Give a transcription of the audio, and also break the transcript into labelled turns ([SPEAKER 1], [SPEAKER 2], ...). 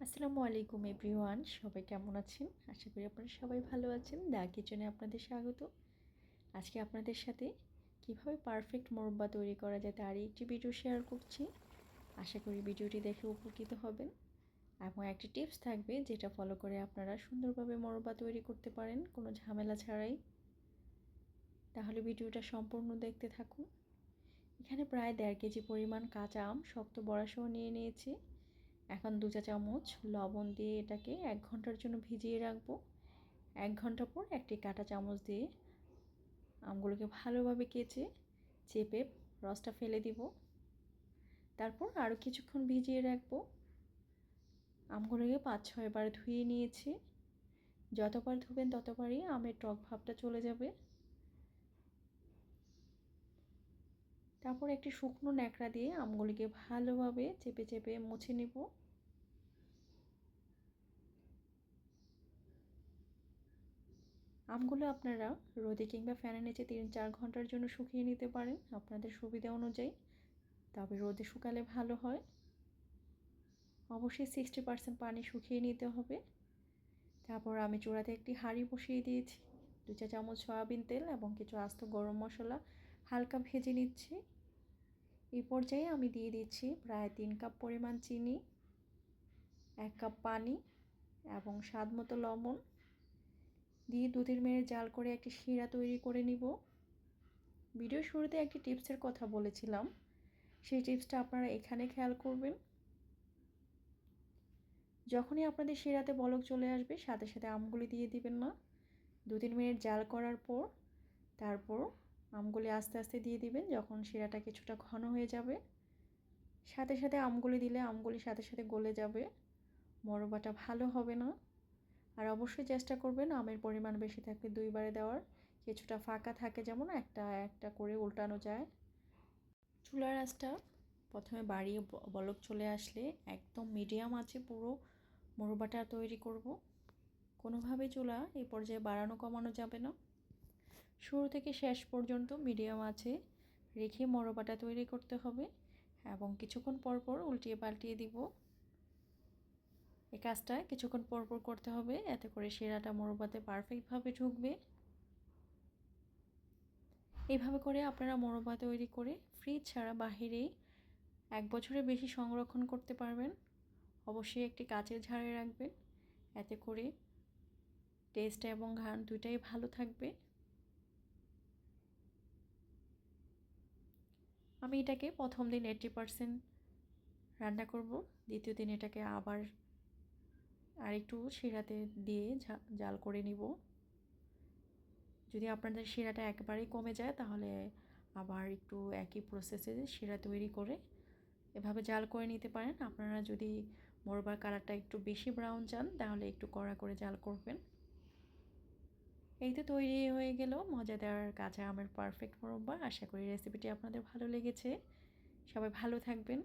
[SPEAKER 1] আসসালামু আলাইকুম এভরিওয়ান, সবাই কেমন আছেন? আশা করি আপনারা সবাই ভালো আছেন। দ্য কিচেনে আপনাদের স্বাগত। আজকে আপনাদের সাথে কিভাবে পারফেক্ট মোরব্বা তৈরি করা যায় তারই একটি ভিডিও শেয়ার করছি। আশা করি ভিডিওটি দেখে উপকৃত হবেন এবং একটি টিপস থাকবে যেটা ফলো করে আপনারা সুন্দরভাবে মোরব্বা তৈরি করতে পারেন কোনো ঝামেলা ছাড়াই। তাহলে ভিডিওটা সম্পূর্ণ দেখতে থাকুন। এখানে প্রায় 1.5 কেজি পরিমাণ কাঁচা আম শক্ত বড়াসহ নিয়ে নিয়েছি। এখন 2 চা চামচ লবণ দিয়ে এটাকে 1 ঘন্টার জন্য ভিজিয়ে রাখবো। 1 ঘন্টা পর একটি কাঁটা চামচ দিয়ে আমগুলোকে ভালোভাবে কেচে চেপে রসটা ফেলে দিব। তারপর আরও কিছুক্ষণ ভিজিয়ে রাখবো। আমগুলোকে 5-6 বার ধুয়ে নিয়েছি। যতবার ধুবেন ততবারই আমের টক ভাবটা চলে যাবে। তারপর একটি শুকনো ন্যাকড়া দিয়ে আমগুলিকে ভালোভাবে চেপে চেপে মুছে নিব। আমগুলো আপনারা রোদে কিংবা ফ্যানের নিচে 3-4 ঘন্টার জন্য শুকিয়ে নিতে পারেন আপনাদের সুবিধা অনুযায়ী, তবে রোদে শুকালে ভালো হয়। অবশ্যই 60% পানি শুকিয়ে নিতে হবে। তারপর আমি চুলাতে একটি হাঁড়ি বসিয়ে দিয়েছি। 2 চা চামচ সয়াবিন তেল এবং কিছু আস্ত গরম মশলা হালকা ভেজে নিচ্ছি। এই পর্যায়ে আমি দিয়ে দিচ্ছি প্রায় 3 কাপ পরিমাণ চিনি, 1 কাপ পানি এবং স্বাদ মতো লবণ দিয়ে 2-3 মিনিট জাল করে একটি শিরা তৈরি করে নিব। ভিডিওর শুরুতে একটি টিপসের কথা বলেছিলাম, সেই টিপসটা আপনারা এখানে খেয়াল করবেন। যখনই আপনাদের শিরাতে বলক চলে আসবে সাথে সাথে আমগুলি দিয়ে দিবেন না। 2-3 মিনিট জাল করার পর তারপর আমগুলি আস্তে আস্তে দিয়ে দিবেন। যখন শিরাটা কিছুটা ঘন হয়ে যাবে সাথে সাথে আমগুলি দিলে আমগুলির সাথে সাথে গলে যাবে, মোরব্বাটা ভালো হবে না। আর অবশ্যই চেষ্টা করবেন আমের পরিমাণ বেশি থাকলে 2 বারে দেওয়ার, কিছুটা ফাঁকা থাকে যেমন একটা একটা করে উল্টানো যায়। চুলার আঁচটা প্রথমে বাড়িয়ে বলক চলে আসলে একদম মিডিয়াম আঁচে পুরো মোরব্বাটা তৈরি করব। কোনোভাবে চুলা এই পর্যায়ে বাড়ানো কমানো যাবে না। শুরু থেকে শেষ পর্যন্ত মিডিয়াম আঁচে রেখে মোরব্বাটা তৈরি করতে হবে এবং কিছুক্ষণ পর পর উল্টিয়ে পাল্টিয়ে দিব। এই কাজটা কিছুক্ষণ পর পর করতে হবে, এতে করে শিরাটা মোরব্বাতে পারফেক্টভাবে ঢুকবে। এইভাবে করে আপনারা মোরব্বা তৈরি করে ফ্রিজ ছাড়া বাহিরেই 1 বছরের বেশি সংরক্ষণ করতে পারবেন। অবশ্যই একটি কাচের ঝাড়ে রাখবেন, এতে করে টেস্ট এবং ঘ্রাণ দুইটাই ভালো থাকবে। আমি এটাকে প্রথম দিন 80% রান্না করব, দ্বিতীয় দিন এটাকে আবার আরেকটু শিরাতে দিয়ে জাল করে নিব। যদি আপনাদের শিরাটা একেবারেই কমে যায় তাহলে আবার একটু একই প্রসেসে শিরা তৈরি করে এভাবে জাল করে নিতে পারেন। আপনারা যদি মোরব্বার কালারটা একটু বেশি ব্রাউন চান তাহলে একটু কড়া করে জাল করবেন। এই তো তৈরি হয়ে গেল মজাদার কাঁচা আমের পারফেক্ট মোরব্বা। আশা করি রেসিপিটি আপনাদের ভালো লেগেছে। সবাই ভালো থাকবেন।